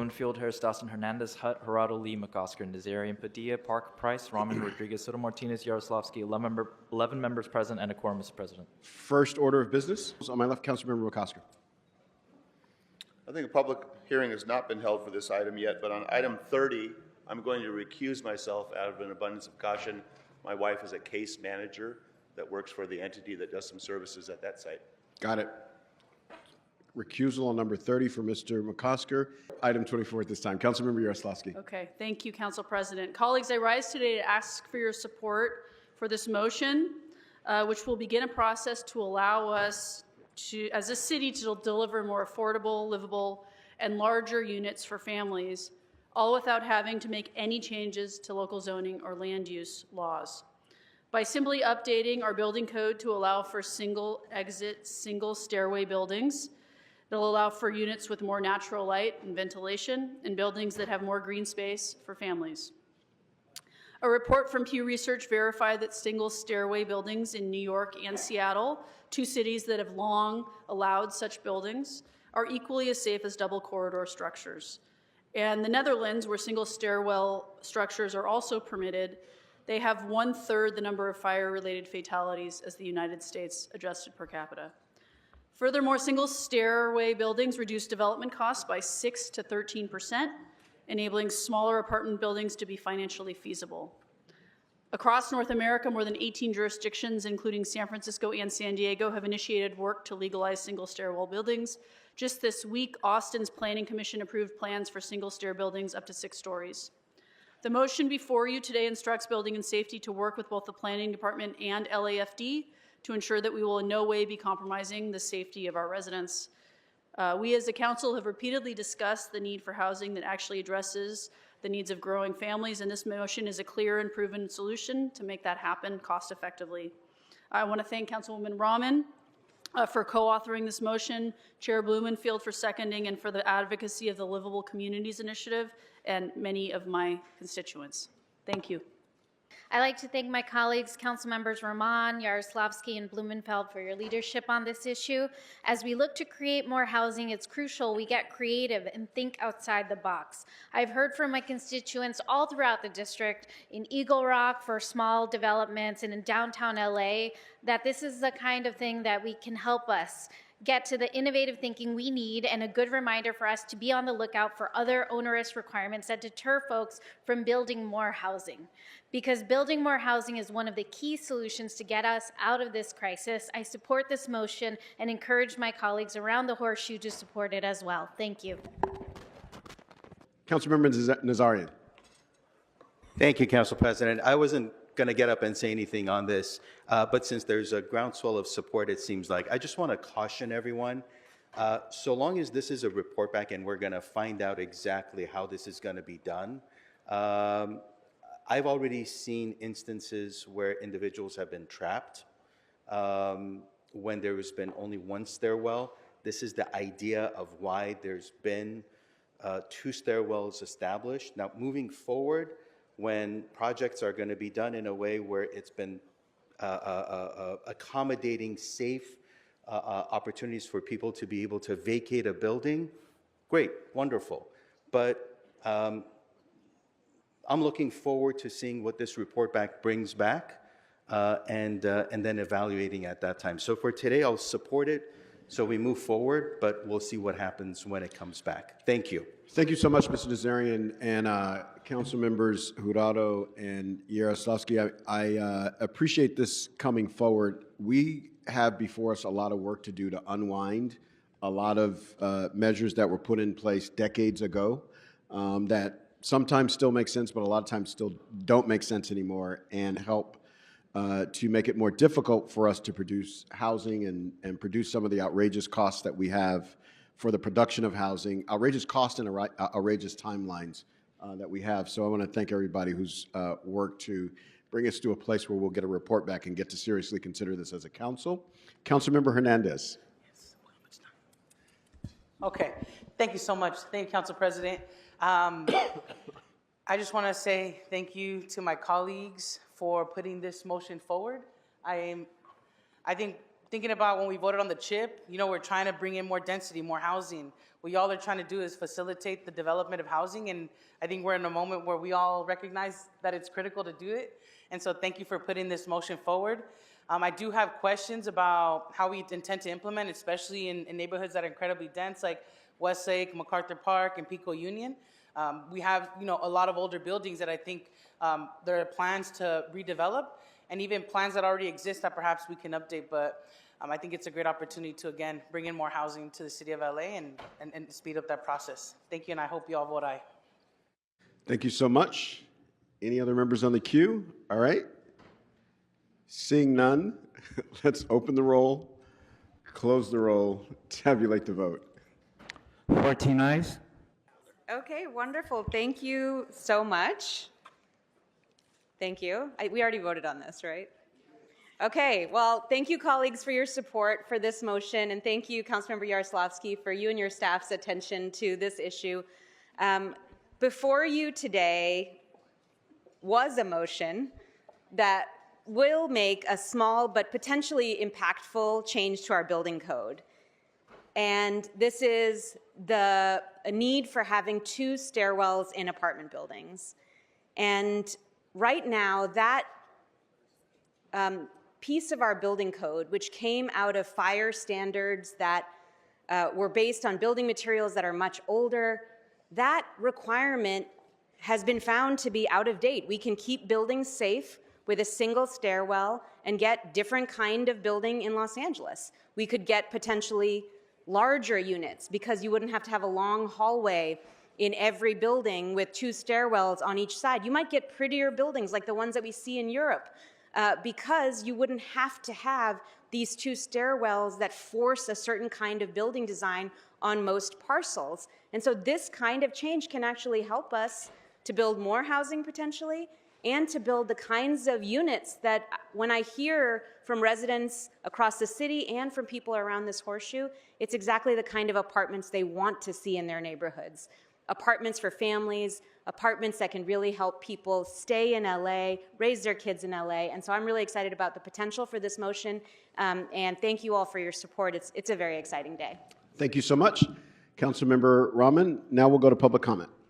Blumenfield, Harris-Dawson, Hernandez, Hutt, Jurado, Lee, McOsker, Nazarian, Padilla, Park, Price, Raman, Rodriguez, Soto, Martinez, Yaroslavsky, 11 members present and a quorum, Mr. President. First order of business. On my left, Councilmember McOsker. I think a public hearing has not been held for this item yet, but on item 30, I'm going to recuse myself out of an abundance of caution. My wife is a case manager that works for the entity that does some services at that site. Got it. Recusal on number 30 for Mr. McOsker. Item 24 at this time. Councilmember Yaroslavsky. Okay, thank you, Council President. Colleagues, I rise today to ask for your support for this motion, which will begin a process to allow us to, as a city, to deliver more affordable, livable, and larger units for families, all without having to make any changes to local zoning or land use laws. By simply updating our building code to allow for single exit, single stairway buildings, it'll allow for units with more natural light and ventilation and buildings that have more green space for families. A report from Pew Research verified that single stairway buildings in New York and Seattle, two cities that have long allowed such buildings, are equally as safe as double corridor structures. And the Netherlands, where single stairwell structures are also permitted, they have 1/3 the number of fire-related fatalities as the United States adjusted per capita. Furthermore, single stairway buildings reduce development costs by 6 to 13%, enabling smaller apartment buildings to be financially feasible. Across North America, more than 18 jurisdictions, including San Francisco and San Diego, have initiated work to legalize single stairwell buildings. Just this week, Austin's Planning Commission approved plans for single stair buildings up to 6 stories. The motion before you today instructs Building and Safety to work with both the Planning Department and LAFD to ensure that we will in no way be compromising the safety of our residents. We as a council have repeatedly discussed the need for housing that actually addresses the needs of growing families, and this motion is a clear and proven solution to make that happen cost effectively. I want to thank Councilwoman Raman for co-authoring this motion, Chair Blumenfield for seconding, and for the advocacy of the Livable Communities Initiative and many of my constituents. Thank you. I'd like to thank my colleagues, Council Members Raman, Yaroslavsky, and Blumenfeld for your leadership on this issue. As we look to create more housing, it's crucial we get creative and think outside the box. I've heard from my constituents all throughout the district, in Eagle Rock for small developments and in downtown LA, that this is the kind of thing that we can help us get to the innovative thinking we need, and a good reminder for us to be on the lookout for other onerous requirements that deter folks from building more housing. Because building more housing is one of the key solutions to get us out of this crisis. I support this motion and encourage my colleagues around the horseshoe to support it as well. Thank you. Councilmember Nazarian. Thank you, Council President. I wasn't going to get up and say anything on this, but since there's a groundswell of support, it seems like, I just want to caution everyone, so long as this is a report back and we're going to find out exactly how this is going to be done, I've already seen instances where individuals have been trapped when there has been only one stairwell. This is the idea of why there's been 2 stairwells established. Now, moving forward, when projects are going to be done in a way where it's been accommodating safe opportunities for people to be able to vacate a building, great, wonderful. But I'm looking forward to seeing what this report back brings back and then evaluating at that time. So for today, I'll support it so we move forward, but we'll see what happens when it comes back. Thank you. Thank you so much, Mr. Nazarian, and Council Members Jurado and Yaroslavsky. I appreciate this coming forward. We have before us a lot of work to do to unwind a lot of measures that were put in place decades ago that sometimes still make sense, but a lot of times still don't make sense anymore, and help to make it more difficult for us to produce housing and produce some of the outrageous costs that we have for the production of housing, outrageous costs and outrageous timelines that we have. So I want to thank everybody who's worked to bring us to a place where we'll get a report back and get to seriously consider this as a council. Councilmember Hernandez. Okay, thank you so much. Thank you, Council President. I just want to say thank you to my colleagues for putting this motion forward. I think thinking about when we voted on the CHIP, we're trying to bring in more density, more housing. What y'all are trying to do is facilitate the development of housing, and I think we're in a moment where we all recognize that it's critical to do it. And so thank you for putting this motion forward. I do have questions about how we intend to implement, especially in neighborhoods that are incredibly dense, like Westlake, MacArthur Park, and Pico Union. We have, a lot of older buildings that I think there are plans to redevelop, and even plans that already exist that perhaps we can update. But I think it's a great opportunity to, again, bring in more housing to the city of LA and speed up that process. Thank you, and I hope you all vote aye. Thank you so much. Any other members on the queue? All right. Seeing none, let's open the roll, close the roll, tabulate the vote. 14 ayes. Okay, wonderful. Thank you so much. Thank you. We already voted on this, right? Okay, well, thank you, colleagues, for your support for this motion, and thank you, Councilmember Yaroslavsky, for you and your staff's attention to this issue. Before you today was a motion that will make a small but potentially impactful change to our building code. And this is a need for having 2 stairwells in apartment buildings. And right now, that piece of our building code, which came out of fire standards that were based on building materials that are much older, that requirement has been found to be out of date. We can keep buildings safe with a single stairwell and get different kind of building in Los Angeles. We could get potentially larger units because you wouldn't have to have a long hallway in every building with 2 stairwells on each side. You might get prettier buildings like the ones that we see in Europe because you wouldn't have to have these 2 stairwells that force a certain kind of building design on most parcels. And so this kind of change can actually help us to build more housing potentially and to build the kinds of units that when I hear from residents across the city and from people around this horseshoe, it's exactly the kind of apartments they want to see in their neighborhoods. Apartments for families, apartments that can really help people stay in LA, raise their kids in LA. And so I'm really excited about the potential for this motion. And thank you all for your support. It's a very exciting day. Thank you so much, Councilmember Raman. Now we'll go to public comment.